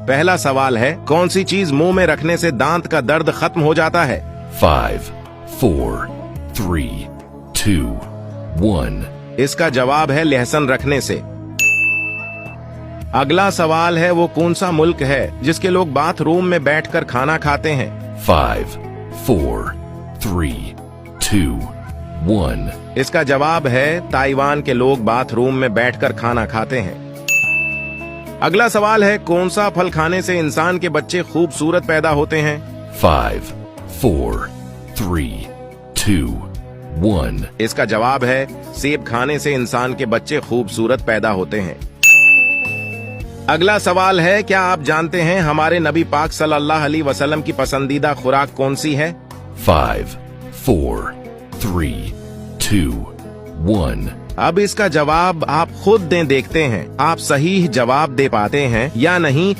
पहला सवाल है, कौन सी चीज मुंह में रखने से दांत का दर्द खत्म हो जाता है? 5, 4, 3, 2, 1। इसका जवाब है लहसुन रखने से। अगला सवाल है, वो कौन सा मुल्क है जिसके लोग बाथरूम में बैठकर खाना खाते हैं? 5, 4, 3, 2, 1। इसका जवाब है ताइवान के लोग बाथरूम में बैठकर खाना खाते हैं। अगला सवाल है, कौन सा फल खाने से इंसान के बच्चे खूबसूरत पैदा होते हैं? 5, 4, 3, 2, 1। इसका जवाब है सेब खाने से इंसान के बच्चे खूबसूरत पैदा होते हैं। अगला सवाल है, क्या आप जानते हैं हमारे नबी पाक सल्लल्लाहु अलैहि वसल्लम की पसंदीदा खुराक कौन सी है? 5, 4, 3, 2, 1। अब इसका जवाब आप खुद दें, देखते हैं आप सही जवाब दे पाते हैं या नहीं।